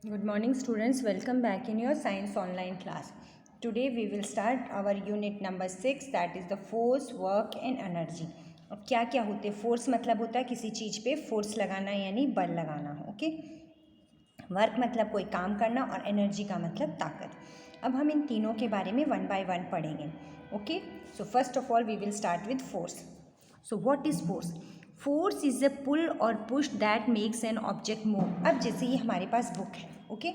Good morning students, welcome back in your science online class. Today we will start our unit number 6, that is the force, work and energy. अब क्या क्या होते हैं? Force मतलब होता है किसी चीज़ पे फोर्स लगाना यानी बल लगाना. ओके. वर्क मतलब कोई काम करना और एनर्जी का मतलब ताकत. अब हम इन तीनों के बारे में वन बाय वन पढ़ेंगे. Okay. So first of all we will start with force. So what is force? Force is a pull और push that makes an object move. अब जैसे ये हमारे पास बुक है. ओके.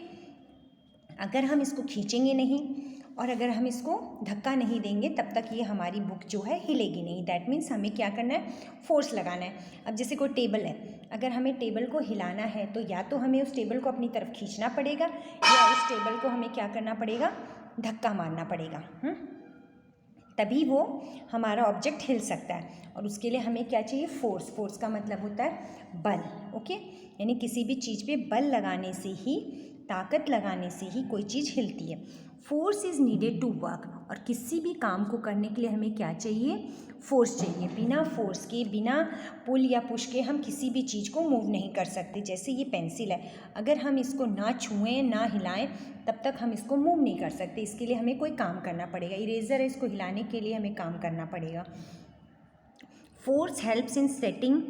अगर हम इसको खींचेंगे नहीं और अगर हम इसको धक्का नहीं देंगे तब तक ये हमारी बुक जो है हिलेगी नहीं. दैट मीन्स हमें क्या करना है? फोर्स लगाना है. अब जैसे कोई टेबल है, अगर हमें टेबल को हिलाना है तो या तो हमें उस टेबल को अपनी तरफ खींचना पड़ेगा या उस टेबल को हमें क्या करना पड़ेगा? धक्का मारना पड़ेगा. तभी वो हमारा ऑब्जेक्ट हिल सकता है. और उसके लिए हमें क्या चाहिए? फोर्स. फोर्स का मतलब होता है बल. ओके. यानी किसी भी चीज़ पे बल लगाने से ही, ताकत लगाने से ही कोई चीज़ हिलती है. Force is needed to work. और किसी भी काम को करने के लिए हमें क्या चाहिए? फोर्स चाहिए. बिना फोर्स के, बिना पुल या पुश के हम किसी भी चीज़ को मूव नहीं कर सकते. जैसे ये पेंसिल है, अगर हम इसको ना छुएं ना हिलाएं तब तक हम इसको मूव नहीं कर सकते. इसके लिए हमें कोई काम करना पड़ेगा. इरेजर है, इसको हिलाने के लिए हमें काम करना पड़ेगा. Force helps in setting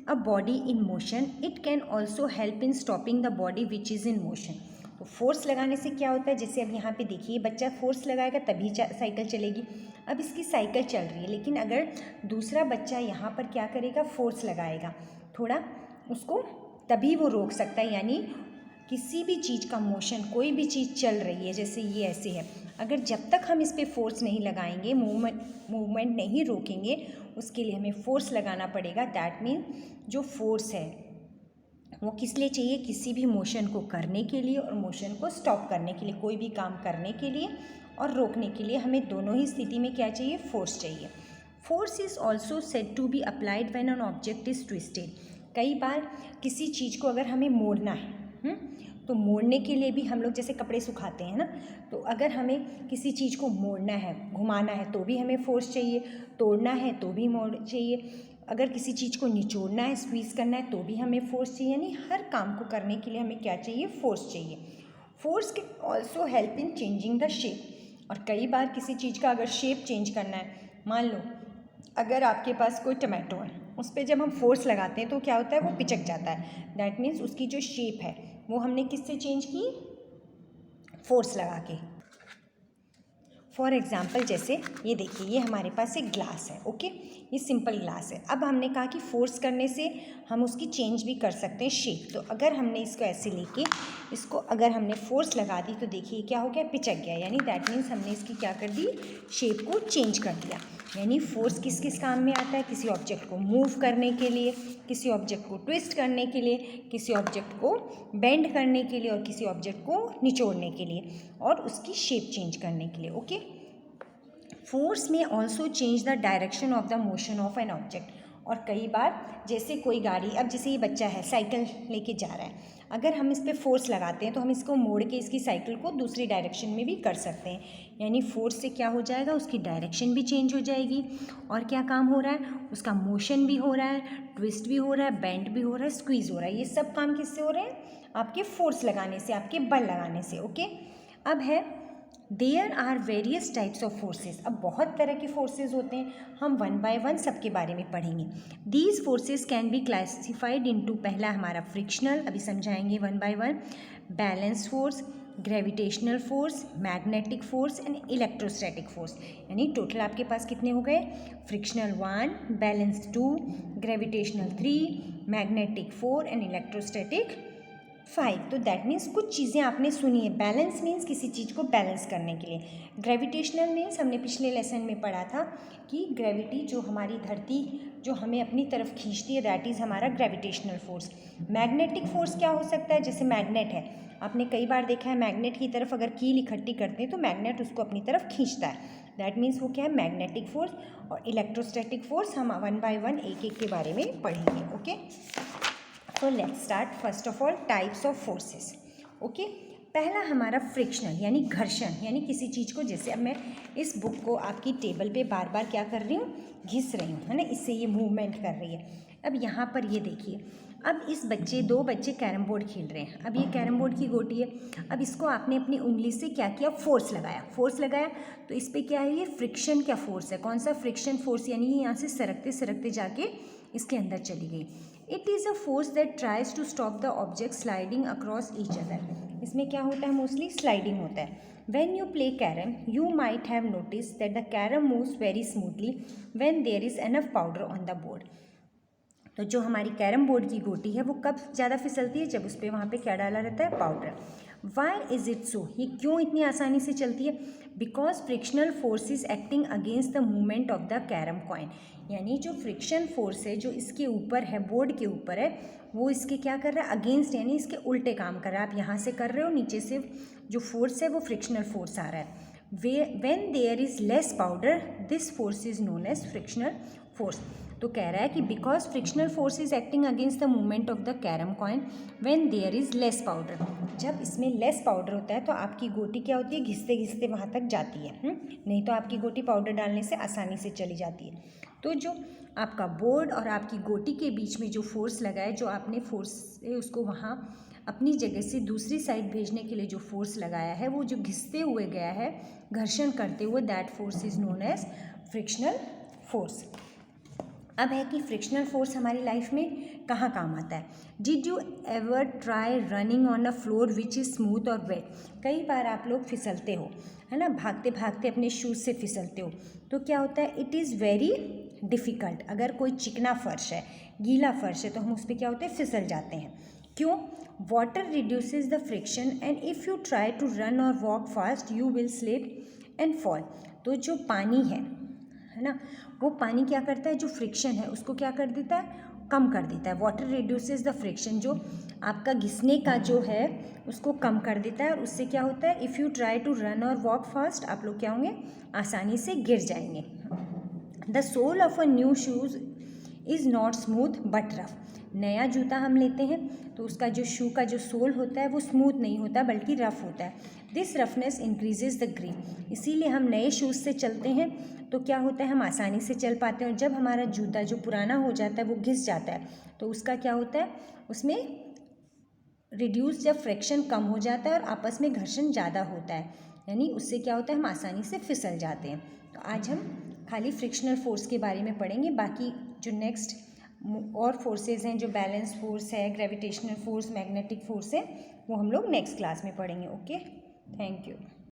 a body in motion. It can also help in stopping the body which is in motion. तो फोर्स लगाने से क्या होता है? जैसे अब यहाँ पे देखिए, बच्चा फोर्स लगाएगा तभी साइकिल चलेगी. अब इसकी साइकिल चल रही है, लेकिन अगर दूसरा बच्चा यहाँ पर क्या करेगा? फोर्स लगाएगा थोड़ा उसको, तभी वो रोक सकता है. यानी किसी भी चीज़ का मोशन, कोई भी चीज़ चल रही है, जैसे ये ऐसे है, अगर जब तक हम इस पर फोर्स नहीं लगाएंगे, मूवमेंट नहीं रोकेंगे, उसके लिए हमें फोर्स लगाना पड़ेगा. दैट मीन जो फोर्स है वो किस लिए चाहिए? किसी भी मोशन को करने के लिए और मोशन को स्टॉप करने के लिए. कोई भी काम करने के लिए और रोकने के लिए हमें दोनों ही स्थिति में क्या चाहिए? फोर्स चाहिए. Force is also said to be applied when an object is twisted. कई बार किसी चीज़ को अगर हमें मोड़ना है, तो मोड़ने के लिए भी हम लोग जैसे कपड़े सुखाते हैं ना, तो अगर हमें किसी चीज़ को मोड़ना है, घुमाना है, तो भी हमें फोर्स चाहिए. तोड़ना है तो भी मोड़ चाहिए. अगर किसी चीज़ को निचोड़ना है, स्क्वीज़ करना है, तो भी हमें फोर्स चाहिए. यानी हर काम को करने के लिए हमें क्या चाहिए? फोर्स चाहिए. Force can also help in changing the shape. और कई बार किसी चीज़ का अगर शेप चेंज करना है, मान लो अगर आपके पास कोई टमाटो है, उस पर जब हम फोर्स लगाते हैं तो क्या होता है? वो पिचक जाता है. दैट मीन्स उसकी जो शेप है वो हमने किससे चेंज की? फोर्स लगा के. फॉर एग्ज़ाम्पल जैसे ये देखिए, ये हमारे पास एक ग्लास है. ओके. ये सिंपल ग्लास है. अब हमने कहा कि फोर्स करने से हम उसकी चेंज भी कर सकते हैं शेप. तो अगर हमने इसको ऐसे लेके इसको अगर हमने फोर्स लगा दी तो देखिए क्या हो गया? पिचक गया. यानी दैट मीन्स हमने इसकी क्या कर दी? शेप को चेंज कर दिया. यानी फोर्स किस किस काम में आता है? किसी ऑब्जेक्ट को मूव करने के लिए, किसी ऑब्जेक्ट को ट्विस्ट करने के लिए, किसी ऑब्जेक्ट को बेंड करने के लिए और किसी ऑब्जेक्ट को निचोड़ने के लिए और उसकी शेप चेंज करने के लिए. ओके. फोर्स में also change the direction of the motion of an object. और कई बार जैसे कोई गाड़ी, अब जैसे ये बच्चा है साइकिल लेके जा रहा है, अगर हम इस पर फोर्स लगाते हैं तो हम इसको मोड़ के इसकी साइकिल को दूसरी डायरेक्शन में भी कर सकते हैं. यानी फोर्स से क्या हो जाएगा? उसकी डायरेक्शन भी चेंज हो जाएगी. और क्या काम हो रहा है? उसका मोशन भी हो रहा है, ट्विस्ट भी हो रहा है, बेंड भी हो रहा है, स्क्वीज़ हो रहा है. ये सब काम किससे हो रहे हैं? आपके फोर्स लगाने से, आपके बल लगाने से. ओके. अब है there are various types of forces. अब बहुत तरह के फोर्सेज होते हैं, हम वन बाय वन सबके बारे में पढ़ेंगे. These forces can be classified into, पहला हमारा फ्रिक्शनल, अभी समझाएंगे one by one. Balance force, gravitational force, magnetic force and electrostatic force. यानी टोटल आपके पास कितने हो गए? Frictional 1, balance 2, gravitational 3, magnetic 4 and electrostatic 5. तो दैट मीन्स कुछ चीज़ें आपने सुनी है. बैलेंस मीन्स किसी चीज़ को बैलेंस करने के लिए. ग्रेविटेशनल मीन्स हमने पिछले लेसन में पढ़ा था कि ग्रेविटी जो हमारी धरती जो हमें अपनी तरफ खींचती है, दैट इज़ हमारा ग्रेविटेशनल फोर्स. मैग्नेटिक फोर्स क्या हो सकता है? जैसे मैग्नेट है, आपने कई बार देखा है मैग्नेट की तरफ अगर कील इकट्ठी करते हैं तो मैग्नेट उसको अपनी तरफ खींचता है. दैट मीन्स वो क्या है? Magnetic force. और इलेक्ट्रोस्टैटिक फोर्स हम वन बाय वन एक एक के बारे में पढ़ेंगे. ओके. तो let's start. First of all types of forces. Okay. पहला हमारा फ्रिक्शनल यानी घर्षण. यानी किसी चीज़ को, जैसे अब मैं इस बुक को आपकी टेबल पे बार बार क्या कर रही हूँ? घिस रही हूँ, है ना, इससे ये मूवमेंट कर रही है. अब यहाँ पर ये देखिए, अब दो बच्चे कैरम बोर्ड खेल रहे हैं। अब ये कैरम बोर्ड की गोटी है। अब इसको आपने अपनी उंगली से क्या किया, फोर्स लगाया तो इस पर क्या है, ये फ्रिक्शन क्या फोर्स है, कौन सा फ्रिक्शन फोर्स, यानी ये यहाँ से सरकते सरकते जाके इसके अंदर चली गई। It is a force that tries to stop the object sliding across each other. इसमें क्या होता है, मोस्टली स्लाइडिंग होता है। When you play carom, you might have noticed that the carom moves very smoothly when there is enough powder on the board. तो जो हमारी carrom board की गोटी है वो कब ज़्यादा फिसलती है, जब उस पर वहाँ पे क्या डाला रहता है, powder. Why is it so, ये क्यों इतनी आसानी से चलती है, because frictional force is acting against the movement of the carrom coin. यानी जो फ्रिक्शन फोर्स है जो इसके ऊपर है, बोर्ड के ऊपर है, वो इसके क्या कर रहा है, अगेंस्ट, यानी इसके उल्टे काम कर रहा है। आप यहाँ से कर रहे हो, नीचे से जो फोर्स है वो फ्रिक्शनल फोर्स आ रहा है। When there is less powder this force is known as frictional force. तो कह रहा है कि because frictional force is acting against the movement of the carrom coin when there is less powder. जब इसमें लेस पाउडर होता है तो आपकी गोटी क्या होती है, घिसते घिसते वहाँ तक जाती है। नहीं तो आपकी गोटी पाउडर डालने से आसानी से चली जाती है। तो जो आपका बोर्ड और आपकी गोटी के बीच में जो फोर्स लगा है, जो आपने फोर्स से उसको वहाँ अपनी जगह से दूसरी साइड भेजने के लिए जो फोर्स लगाया है, वो जो घिसते हुए गया है, घर्षण करते हुए, that force is known as frictional force. अब है कि फ्रिक्शनल फोर्स हमारी लाइफ में कहाँ काम आता है। Did you ever try running on a floor which is smooth और वेट। कई बार आप लोग फिसलते हो, है ना, भागते भागते अपने शूज़ से फिसलते हो, तो क्या होता है, इट इज़ वेरी डिफ़िकल्ट। अगर कोई चिकना फर्श है, गीला फर्श है, तो हम उस पर क्या होते हैं, फिसल जाते हैं। क्यों, water reduces the friction and if you try to run और walk fast you will slip and fall. तो जो पानी है ना, वो पानी क्या करता है, जो फ्रिक्शन है उसको क्या कर देता है, कम कर देता है। वाटर रिड्यूसेस द फ्रिक्शन, जो आपका घिसने का जो है उसको कम कर देता है, और उससे क्या होता है, if you try to run और वॉक फास्ट, आप लोग क्या होंगे, आसानी से गिर जाएंगे। The sole of a new shoes is not smooth but rough. नया जूता हम लेते हैं तो उसका जो शू का जो सोल होता है वो स्मूथ नहीं होता बल्कि रफ़ होता है। This roughness increases the grip. इसीलिए हम नए शूज़ से चलते हैं तो क्या होता है, हम आसानी से चल पाते हैं। और जब हमारा जूता जो पुराना हो जाता है वो घिस जाता है तो उसका क्या होता है, उसमें रिड्यूस, जब फ्रिक्शन कम हो जाता है और आपस में घर्षण ज़्यादा होता है, यानी उससे क्या होता है, हम आसानी से फिसल जाते हैं। तो आज हम खाली फ्रिक्शनल फोर्स के बारे में पढ़ेंगे। बाकी जो नेक्स्ट और फोर्सेस हैं, जो बैलेंस फोर्स है, ग्रेविटेशनल फोर्स, मैग्नेटिक फोर्स है, वो हम लोग नेक्स्ट क्लास में पढ़ेंगे। Okay, thank you.